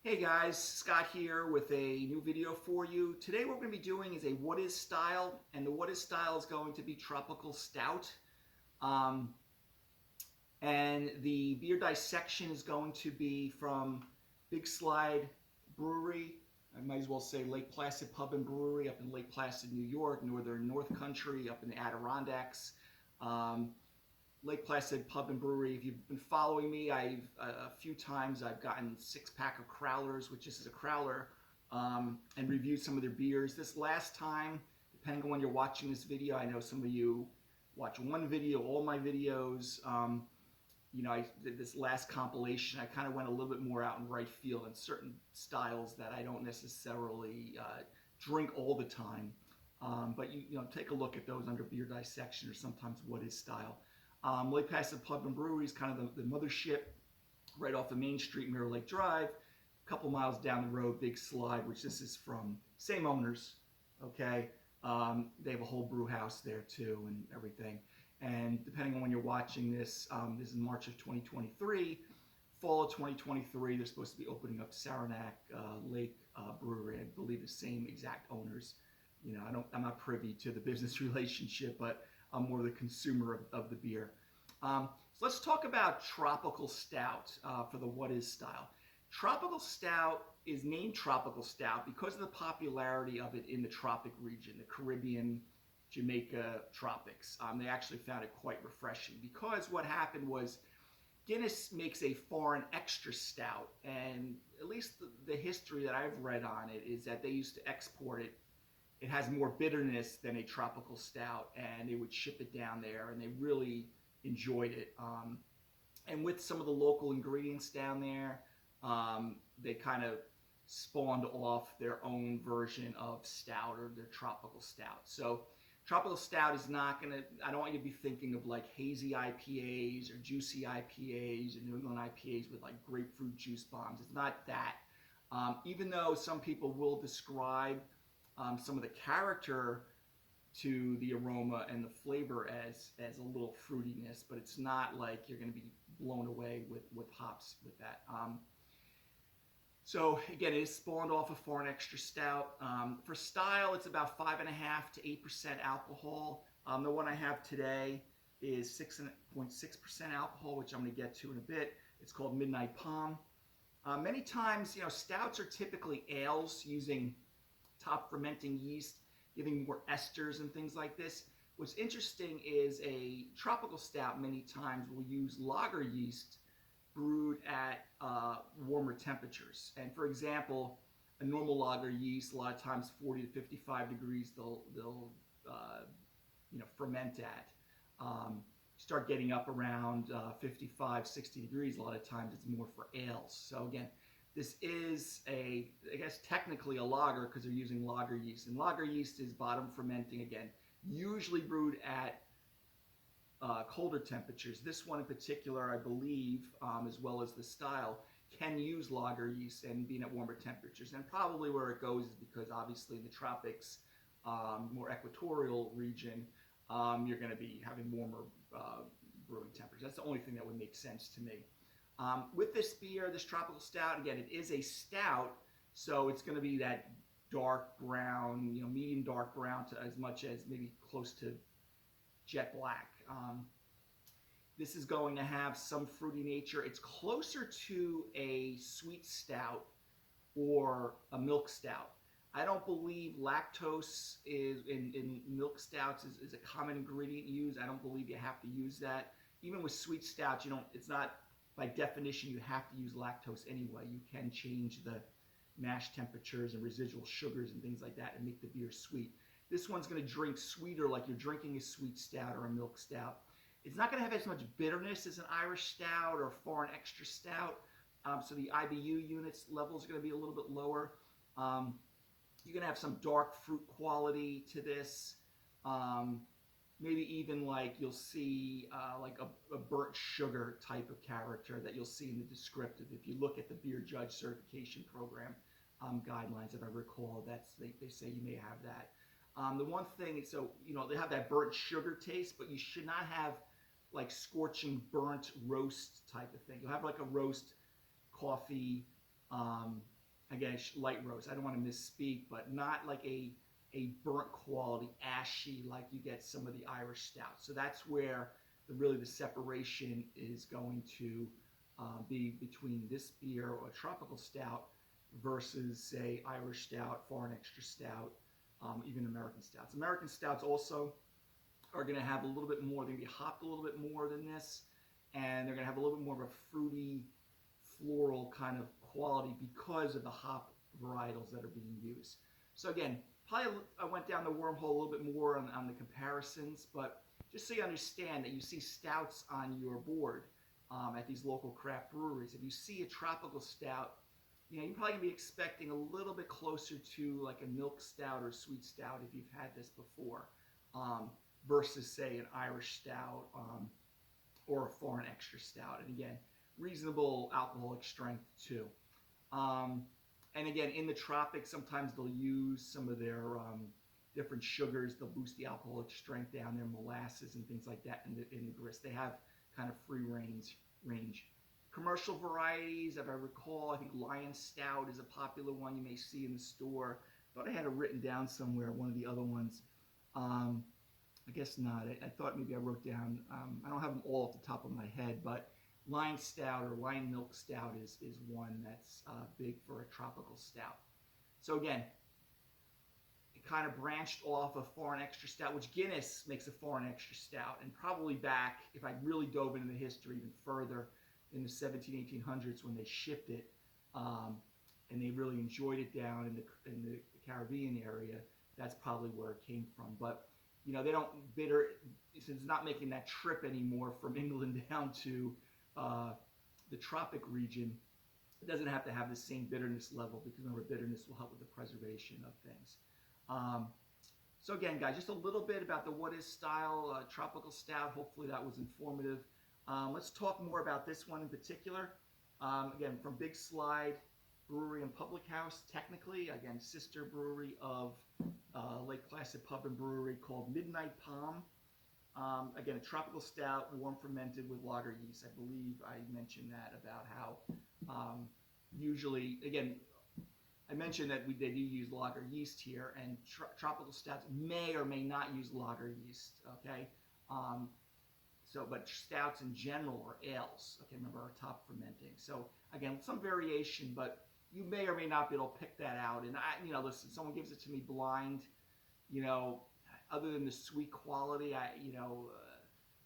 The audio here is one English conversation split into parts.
Hey guys, Scott here with a new video for you. Today what we're going to be doing is a what is style, and the what is style is going to be tropical stout. Um, and the beer dissection is going to be from Big Slide Brewery. I might as well say Lake Placid Pub and Brewery up in Lake Placid, New York, northern North Country, up in the Adirondacks. Um, Lake Placid Pub and Brewery. If you've been following me, I've a few times I've gotten 6-pack of crowlers, which is a crowler, and reviewed some of their beers. This last time, depending on when you're watching this video, I know some of you watch one video, all my videos. This last compilation, I kind of went a little bit more out in right field in certain styles that I don't necessarily drink all the time. But take a look at those under beer dissection or sometimes what is style. Lake Placid Pub and Brewery is kind of the mothership right off the Main Street, Mirror Lake Drive. A couple miles down the road, Big Slide, which this is from. Same owners, okay? They have a whole brew house there too and everything. And depending on when you're watching this, this is March of 2023. Fall of 2023, they're supposed to be opening up Saranac Lake Brewery. I believe the same exact owners. I'm not privy to the business relationship, but I'm more the consumer of the beer. So let's talk about tropical stout for the what is style. Tropical stout is named tropical stout because of the popularity of it in the tropic region, the Caribbean, Jamaica tropics. They actually found it quite refreshing because what happened was Guinness makes a foreign extra stout, and at least the history that I've read on it is that they used to export it. It has more bitterness than a tropical stout, and they would ship it down there, and they really enjoyed it. And with some of the local ingredients down there, they kind of spawned off their own version of stout or their tropical stout. So tropical stout is not going to, I don't want you to be thinking of like hazy IPAs or juicy IPAs or New England IPAs with like grapefruit juice bombs. It's not that. Even though some people will describe some of the character to the aroma and the flavor as a little fruitiness, but it's not like you're going to be blown away with hops with that. So again, it is spawned off a foreign extra stout. For style, it's about 5.5 to 8% alcohol. The one I have today is 6.6% alcohol, which I'm going to get to in a bit. It's called Midnight Palm. Many times, stouts are typically ales using top fermenting yeast, giving more esters and things like this. What's interesting is a tropical stout many times will use lager yeast brewed at warmer temperatures. And for example, a normal lager yeast, a lot of times 40 to 55 degrees, they'll ferment at. Start getting up around 55, 60 degrees, a lot of times it's more for ales. So again, this is I guess technically a lager because they're using lager yeast. And lager yeast is bottom fermenting, again, usually brewed at colder temperatures. This one in particular, I believe, as well as the style, can use lager yeast and being at warmer temperatures. And probably where it goes is because obviously in the tropics, more equatorial region, you're going to be having warmer brewing temperatures. That's the only thing that would make sense to me. With this beer, this tropical stout, again, it is a stout, so it's going to be that dark brown, medium dark brown to as much as maybe close to jet black. This is going to have some fruity nature. It's closer to a sweet stout or a milk stout. I don't believe lactose is in milk stouts is a common ingredient used. I don't believe you have to use that. Even with sweet stouts, it's not by definition you have to use lactose anyway. You can change the mash temperatures and residual sugars and things like that and make the beer sweet. This one's going to drink sweeter like you're drinking a sweet stout or a milk stout. It's not going to have as much bitterness as an Irish stout or a foreign extra stout. So the IBU units levels are going to be a little bit lower. You're going to have some dark fruit quality to this. Maybe even like you'll see like a burnt sugar type of character that you'll see in the descriptive. If you look at the Beer Judge Certification Program guidelines, if I recall, they say you may have that. The one thing, so they have that burnt sugar taste, but you should not have like scorching burnt roast type of thing. You'll have like a roast coffee again, light roast. I don't want to misspeak, but not like a burnt quality, ashy, like you get some of the Irish stouts. So that's where really the separation is going to be between this beer or a tropical stout versus, say, Irish stout, foreign extra stout, even American stouts. American stouts also are going to have a little bit more, they're going to be hopped a little bit more than this, and they're going to have a little bit more of a fruity, floral kind of quality because of the hop varietals that are being used. So again, probably I went down the wormhole a little bit more on the comparisons, but just so you understand that you see stouts on your board at these local craft breweries. If you see a tropical stout, you're probably going to be expecting a little bit closer to like a milk stout or sweet stout if you've had this before, versus say an Irish stout or a foreign extra stout. And again, reasonable alcoholic strength too. And again, in the tropics, sometimes they'll use some of their different sugars. They'll boost the alcoholic strength down there, molasses and things like that in the grist. They have kind of free range. Commercial varieties, if I recall, I think Lion Stout is a popular one you may see in the store. I thought I had it written down somewhere, one of the other ones. I guess not. I thought maybe I wrote down, I don't have them all off the top of my head, but Lion Stout or Lion Milk Stout is one that's big for a tropical stout. So again, it kind of branched off of foreign extra stout, which Guinness makes a foreign extra stout, and probably back, if I really dove into the history even further, in the 1800s when they shipped it, and they really enjoyed it down in the Caribbean area. That's probably where it came from. But they don't bitter, since it's not making that trip anymore from England down to the tropic region. It doesn't have to have the same bitterness level, because remember, bitterness will help with the preservation of things. So again, guys, just a little bit about the what is style tropical stout. Hopefully that was informative. Let's talk more about this one in particular. Again, from Big Slide Brewery and Public House, technically, again, sister brewery of Lake Placid Pub and Brewery, called Midnight Palm. Again, a tropical stout, warm fermented with lager yeast. I believe I mentioned that about how usually, again, I mentioned that they do use lager yeast here, and tropical stouts may or may not use lager yeast, okay? But stouts in general are ales, okay, remember, are top fermenting. So again, some variation, but you may or may not be able to pick that out. And listen, someone gives it to me blind, other than the sweet quality,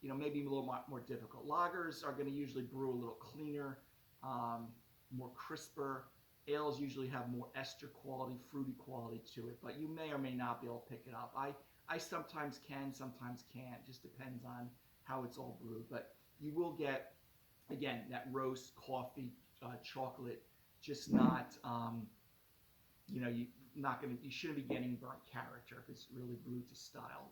maybe a little more difficult. Lagers are going to usually brew a little cleaner, more crisper. Ales usually have more ester quality, fruity quality to it, but you may or may not be able to pick it up. I sometimes can, sometimes can't. Just depends on how it's all brewed. But you will get, again, that roast, coffee, chocolate, just not, you shouldn't be getting burnt character if it's really brewed to style,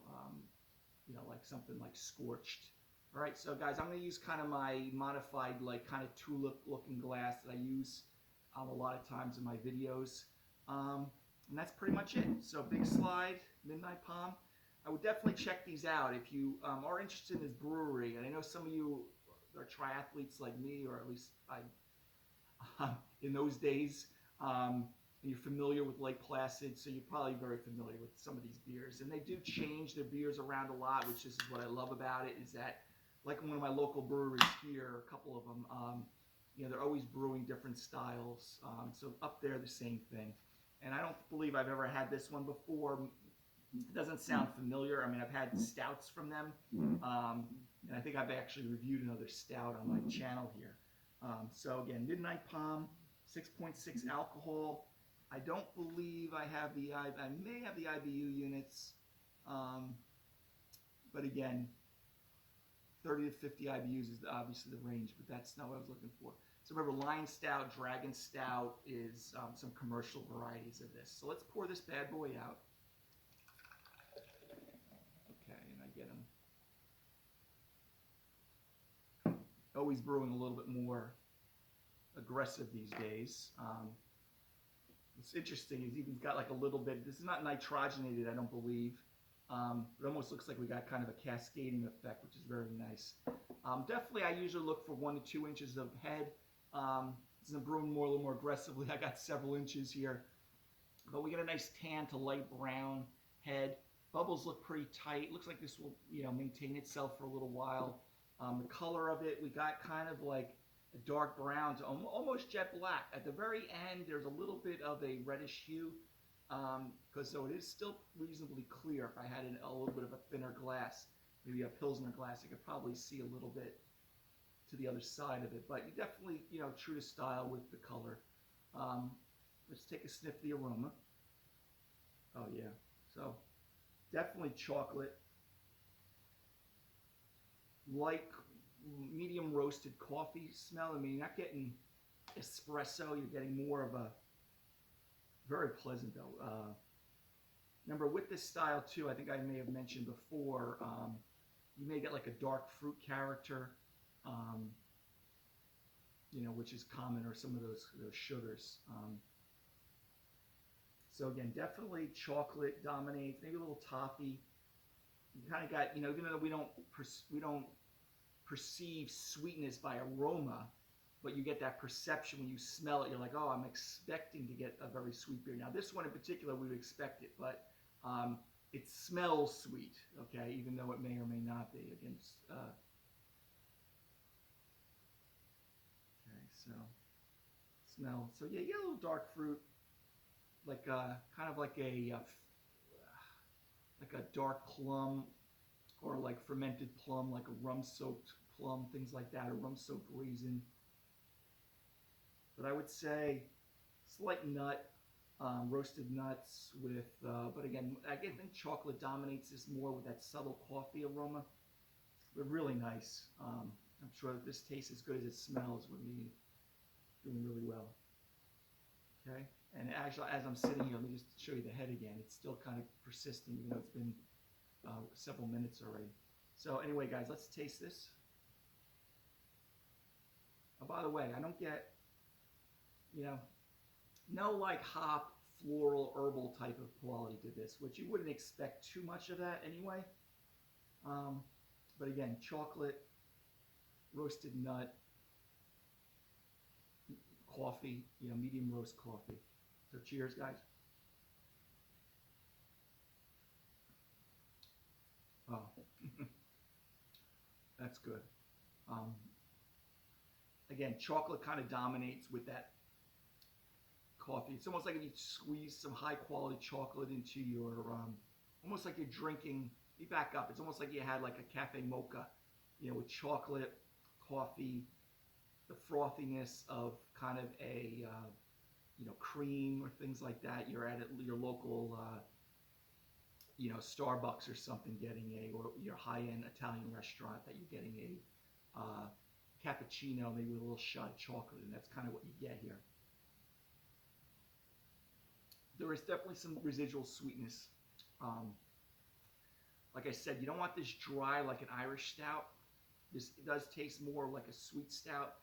like something like scorched. All right, so guys, I'm going to use kind of my modified, like kind of tulip looking glass that I use a lot of times in my videos. And that's pretty much it. So Big Slide, Midnight Palm. I would definitely check these out if you are interested in this brewery. And I know some of you are triathletes like me, or at least in those days. You're familiar with Lake Placid, so you're probably very familiar with some of these beers. And they do change their beers around a lot, which is what I love about it, is that, like one of my local breweries here, a couple of them, they're always brewing different styles. So up there, the same thing. And I don't believe I've ever had this one before. It doesn't sound familiar. I mean, I've had stouts from them. And I think I've actually reviewed another stout on my channel here. So again, Midnight Palm, 6.6 alcohol. I don't believe I have I may have the IBU units. But again, 30 to 50 IBUs is obviously the range, but that's not what I was looking for. So remember, Lion Stout, Dragon Stout is some commercial varieties of this. So let's pour this bad boy out. Okay, and I get them. Always brewing a little bit more aggressive these days. What's interesting is even got like a little bit, this is not nitrogenated, I don't believe. It almost looks like we got kind of a cascading effect, which is very nice. Definitely, I usually look for 1 to 2 inches of head. since I'm brewing more a little more aggressively, I got several inches here. But we get a nice tan to light brown head. Bubbles look pretty tight. Looks like this will, maintain itself for a little while. The color of it, we got kind of like a dark brown to almost jet black. At the very end, there's a little bit of a reddish hue, so it is still reasonably clear. If I had a little bit of a thinner glass, maybe a Pilsner glass, I could probably see a little bit to the other side of it. But you definitely, true to style with the color. Let's take a sniff of the aroma. Oh yeah, so definitely chocolate, light, medium roasted coffee smell. I mean, you're not getting espresso, you're getting more of a, very pleasant though. Remember with this style too, I think I may have mentioned before, you may get like a dark fruit character, which is common, or some of those sugars. So again, definitely chocolate dominates, maybe a little toffee. You kind of got, even though we don't perceive sweetness by aroma, but you get that perception when you smell it. You're like, oh, I'm expecting to get a very sweet beer. Now this one in particular, we would expect it, but it smells sweet, okay, even though it may or may not be. Again, okay, so smell. So yeah, you get a little dark fruit, like kind of like a dark plum, or like fermented plum, like a rum-soaked plum, things like that, or rum-soaked raisin. But I would say slight nut, roasted nuts with, but again, I think chocolate dominates this more with that subtle coffee aroma. But really nice. I'm sure that this tastes as good as it smells with me doing really well. Okay, and actually, as I'm sitting here, let me just show you the head again. It's still kind of persisting, even though it's been several minutes already. So anyway, guys, let's taste this. Oh, by the way, I don't get, no like hop, floral, herbal type of quality to this, which you wouldn't expect too much of that anyway. But again, chocolate, roasted nut, coffee, medium roast coffee. So cheers, guys. Oh, that's good. Again, chocolate kind of dominates with that coffee. It's almost like if you squeeze some high quality chocolate into your, almost like you're drinking, you back up, it's almost like you had like a cafe mocha, with chocolate, coffee, the frothiness of kind of a, cream or things like that. You're at your local, Starbucks or something, or your high-end Italian restaurant that you're getting a cappuccino, maybe with a little shot of chocolate, and that's kind of what you get here. There is definitely some residual sweetness. Like I said, you don't want this dry like an Irish stout. This does taste more like a sweet stout,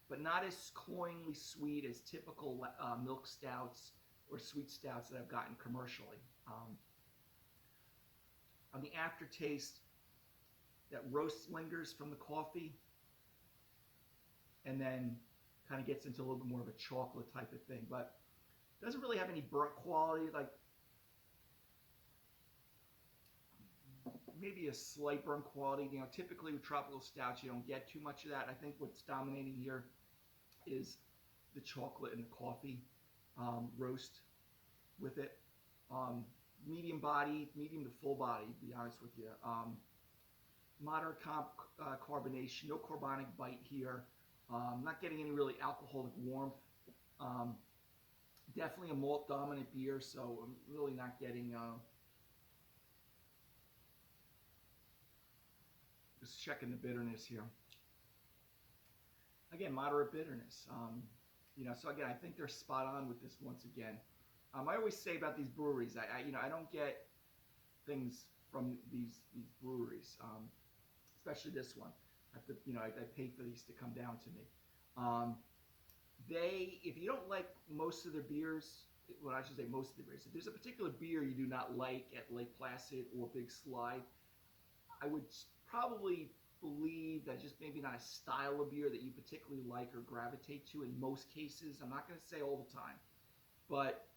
but not as cloyingly sweet as typical milk stouts or sweet stouts that I've gotten commercially. On the aftertaste, that roast lingers from the coffee, and then kind of gets into a little bit more of a chocolate type of thing, but doesn't really have any burnt quality, like maybe a slight burnt quality. Typically with tropical stouts, you don't get too much of that. I think what's dominating here is the chocolate and the coffee roast with it. Medium body, medium to full body, to be honest with you. Moderate carbonation, no carbonic bite here. Not getting any really alcoholic warmth. Definitely a malt dominant beer, so I'm really not getting, just checking the bitterness here. Again, moderate bitterness. So again, I think they're spot on with this once again. I always say about these breweries, I don't get things from these breweries, especially this one. I paid for these to come down to me. If you don't like most of their beers, well, I should say most of the beers, if there's a particular beer you do not like at Lake Placid or Big Slide, I would probably believe that just maybe not a style of beer that you particularly like or gravitate to in most cases. I'm not going to say all the time, but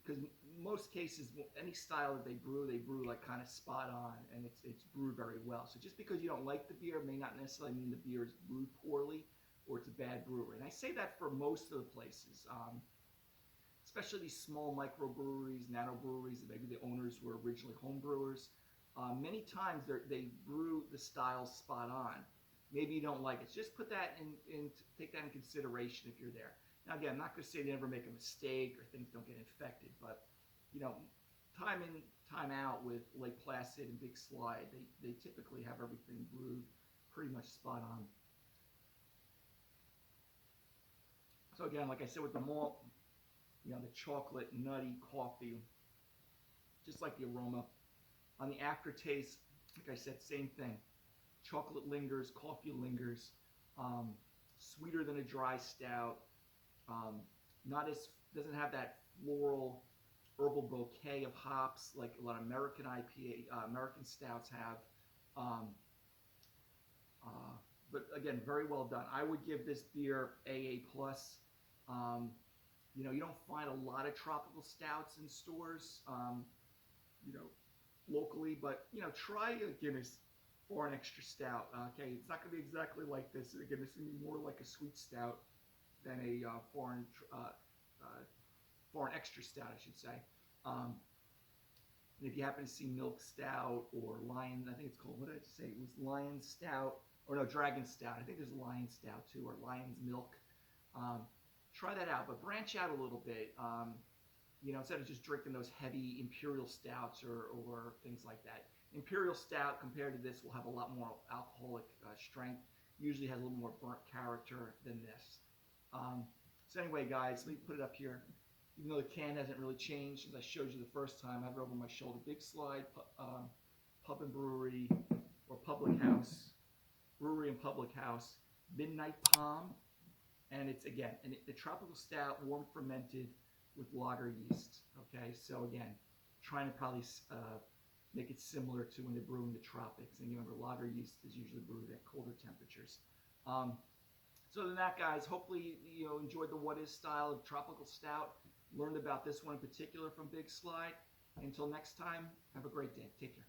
because most cases, any style that they brew like kind of spot on, and it's brewed very well. So just because you don't like the beer may not necessarily mean the beer is brewed poorly or it's a bad brewery. And I say that for most of the places, especially these small microbreweries, nano breweries, that maybe the owners were originally home brewers. Many times they brew the styles spot on. Maybe you don't like it. So just put that take that in consideration if you're there. Now again, I'm not going to say they never make a mistake or things don't get infected, but time in, time out with Lake Placid and Big Slide, they typically have everything brewed pretty much spot on. So again, like I said with the malt, the chocolate, nutty, coffee, just like the aroma. On the aftertaste, like I said, same thing. Chocolate lingers, coffee lingers, sweeter than a dry stout. Doesn't have that floral herbal bouquet of hops like a lot of American American stouts have. But again, very well done. I would give this beer AA+. You don't find a lot of tropical stouts in stores, locally, but try a Guinness or an extra stout. Okay, it's not going to be exactly like this. Again, this is going to be more like a sweet stout than a foreign extra stout, I should say. And if you happen to see Milk Stout or Lion, I think it's called, what did I say? It was Lion Stout, or no, Dragon Stout. I think there's Lion Stout too, or Lion's Milk. Try that out, but branch out a little bit. Instead of just drinking those heavy imperial stouts or things like that. Imperial stout compared to this will have a lot more alcoholic strength. Usually has a little more burnt character than this. So anyway, guys, let me put it up here. Even though the can hasn't really changed since I showed you the first time, I have it over my shoulder. Big Slide, Pub and Brewery, or Public House. Brewery and Public House. Midnight Palm. And it's, again, a tropical stout, warm fermented with lager yeast. Okay, so again, trying to probably make it similar to when they're brewing the tropics. And you remember, lager yeast is usually brewed at colder temperatures. So other than that, guys, hopefully you enjoyed the What Is style of tropical stout. Learned about this one in particular from Big Slide. Until next time, have a great day. Take care.